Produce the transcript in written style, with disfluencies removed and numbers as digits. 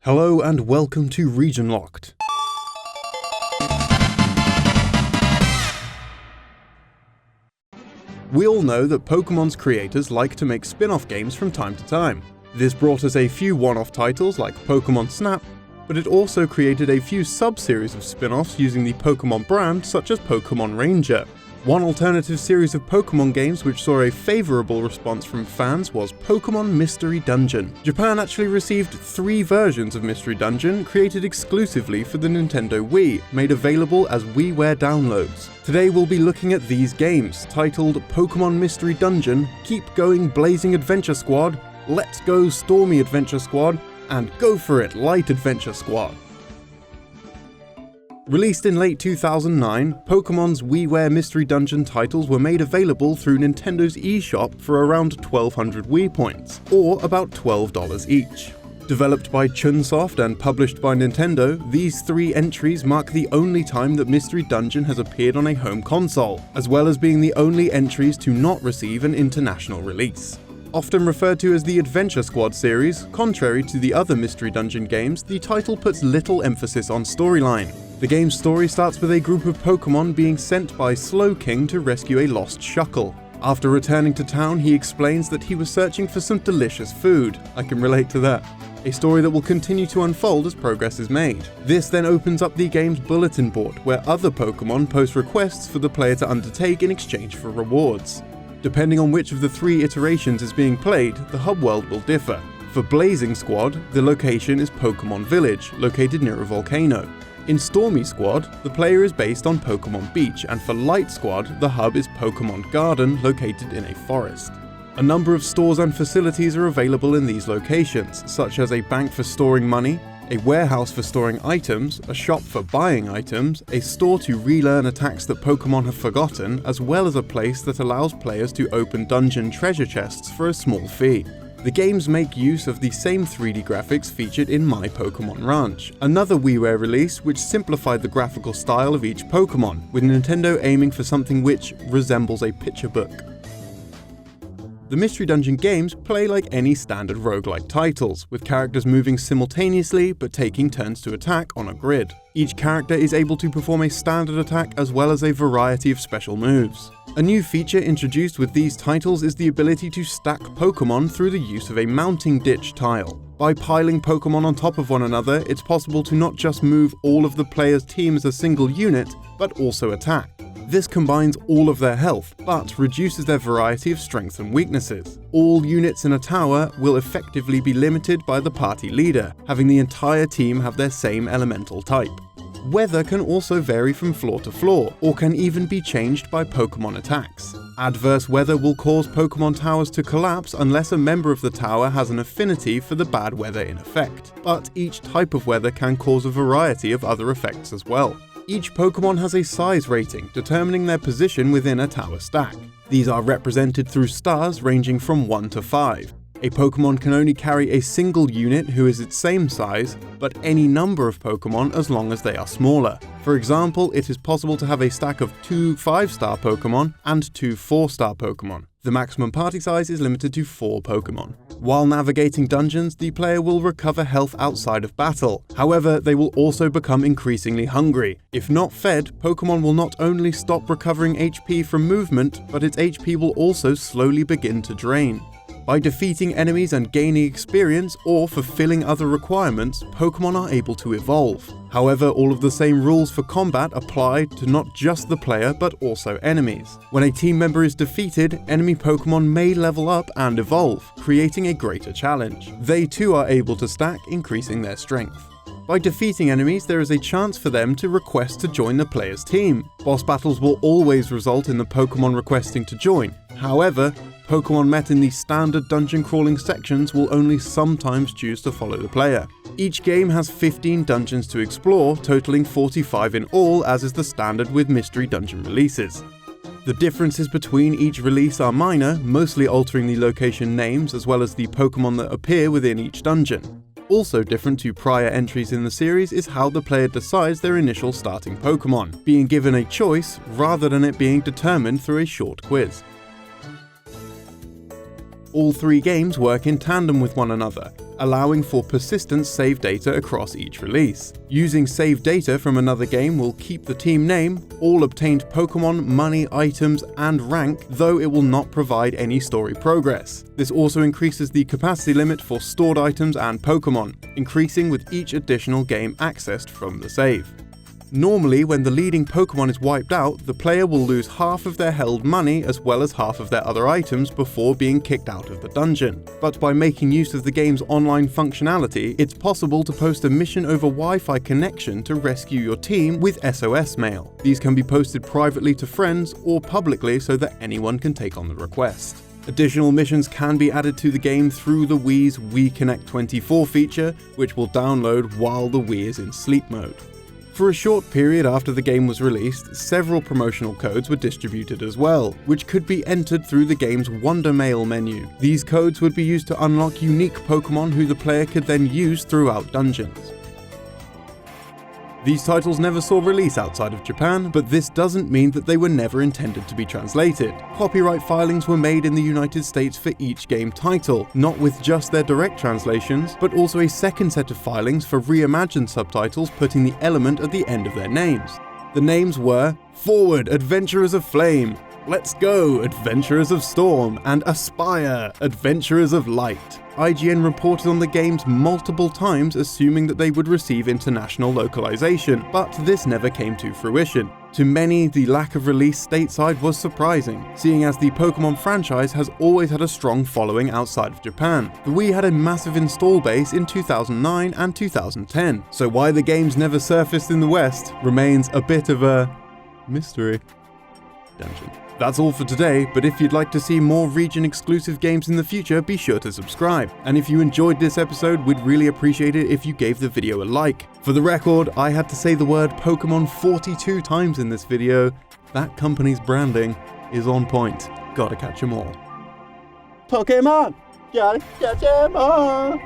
Hello and welcome to Region Locked. We all know that Pokemon's creators like to make spin-off games from time to time. This brought us a few one-off titles like Pokemon Snap, but it also created a few sub-series of spin-offs using the Pokemon brand such as Pokemon Ranger. One alternative series of Pokemon games which saw a favourable response from fans was Pokemon Mystery Dungeon. Japan actually received 3 versions of Mystery Dungeon created exclusively for the Nintendo Wii, made available as WiiWare downloads. Today we'll be looking at these games, titled Pokemon Mystery Dungeon, Keep Going Blazing Adventure Squad, Let's Go Stormy Adventure Squad, and Go For It Light Adventure Squad. Released in late 2009, Pokemon's WiiWare Mystery Dungeon titles were made available through Nintendo's eShop for around 1,200 Wii points, or about $12 each. Developed by Chunsoft and published by Nintendo, these 3 entries mark the only time that Mystery Dungeon has appeared on a home console, as well as being the only entries to not receive an international release. Often referred to as the Adventure Squad series, contrary to the other Mystery Dungeon games, the title puts little emphasis on storyline. The game's story starts with a group of Pokemon being sent by Slowking to rescue a lost Shuckle. After returning to town, he explains that he was searching for some delicious food. I can relate to that. A story that will continue to unfold as progress is made. This then opens up the game's bulletin board, where other Pokemon post requests for the player to undertake in exchange for rewards. Depending on which of the 3 iterations is being played, the hub world will differ. For Blazing Squad, the location is Pokemon Village, located near a volcano. In Stormy Squad, the player is based on Pokemon Beach, and for Light Squad, the hub is Pokemon Garden, located in a forest. A number of stores and facilities are available in these locations, such as a bank for storing money, a warehouse for storing items, a shop for buying items, a store to relearn attacks that Pokemon have forgotten, as well as a place that allows players to open dungeon treasure chests for a small fee. The games make use of the same 3D graphics featured in My Pokemon Ranch, another WiiWare release which simplified the graphical style of each Pokemon, with Nintendo aiming for something which resembles a picture book. The Mystery Dungeon games play like any standard roguelike titles, with characters moving simultaneously but taking turns to attack on a grid. Each character is able to perform a standard attack as well as a variety of special moves. A new feature introduced with these titles is the ability to stack Pokemon through the use of a mounting ditch tile. By piling Pokemon on top of one another, it's possible to not just move all of the player's team as a single unit, but also attack. This combines all of their health, but reduces their variety of strengths and weaknesses. All units in a tower will effectively be limited by the party leader, having the entire team have their same elemental type. Weather can also vary from floor to floor, or can even be changed by Pokemon attacks. Adverse weather will cause Pokemon towers to collapse unless a member of the tower has an affinity for the bad weather in effect, but each type of weather can cause a variety of other effects as well. Each Pokemon has a size rating, determining their position within a tower stack. These are represented through stars ranging from 1 to 5. A Pokemon can only carry a single unit who is its same size, but any number of Pokemon as long as they are smaller. For example, it is possible to have a stack of 2 5-star Pokemon and 2 4-star Pokemon. The maximum party size is limited to 4 Pokemon. While navigating dungeons, the player will recover health outside of battle. However, they will also become increasingly hungry. If not fed, Pokemon will not only stop recovering HP from movement, but its HP will also slowly begin to drain. By defeating enemies and gaining experience or fulfilling other requirements, Pokemon are able to evolve. However, all of the same rules for combat apply to not just the player but also enemies. When a team member is defeated, enemy Pokemon may level up and evolve, creating a greater challenge. They too are able to stack, increasing their strength. By defeating enemies, there is a chance for them to request to join the player's team. Boss battles will always result in the Pokemon requesting to join. However, Pokemon met in the standard dungeon crawling sections will only sometimes choose to follow the player. Each game has 15 dungeons to explore, totaling 45 in all, as is the standard with Mystery Dungeon releases. The differences between each release are minor, mostly altering the location names as well as the Pokemon that appear within each dungeon. Also different to prior entries in the series is how the player decides their initial starting Pokemon, being given a choice rather than it being determined through a short quiz. All 3 games work in tandem with one another, allowing for persistent save data across each release. Using save data from another game will keep the team name, all obtained Pokemon, money, items, and rank, though it will not provide any story progress. This also increases the capacity limit for stored items and Pokemon, increasing with each additional game accessed from the save. Normally, when the leading Pokemon is wiped out, the player will lose half of their held money as well as half of their other items before being kicked out of the dungeon. But by making use of the game's online functionality, it's possible to post a mission over Wi-Fi connection to rescue your team with SOS mail. These can be posted privately to friends or publicly so that anyone can take on the request. Additional missions can be added to the game through the Wii's Wii Connect 24 feature, which will download while the Wii is in sleep mode. For a short period after the game was released, several promotional codes were distributed as well, which could be entered through the game's Wonder Mail menu. These codes would be used to unlock unique Pokemon who the player could then use throughout dungeons. These titles never saw release outside of Japan, but this doesn't mean that they were never intended to be translated. Copyright filings were made in the United States for each game title, not with just their direct translations, but also a second set of filings for reimagined subtitles putting the element at the end of their names. The names were Forward, Adventurers of Flame, Let's Go, Adventurers of Storm, and Aspire, Adventurers of Light. IGN reported on the games multiple times assuming that they would receive international localization, but this never came to fruition. To many, the lack of release stateside was surprising, seeing as the Pokemon franchise has always had a strong following outside of Japan. The Wii had a massive install base in 2009 and 2010, so why the games never surfaced in the West remains a bit of a mystery. Dungeon. That's all for today, but if you'd like to see more region-exclusive games in the future, be sure to subscribe. And if you enjoyed this episode, we'd really appreciate it if you gave the video a like. For the record, I had to say the word Pokemon 42 times in this video. That company's branding is on point. Gotta catch 'em all. Pokemon! Gotta catch 'em all!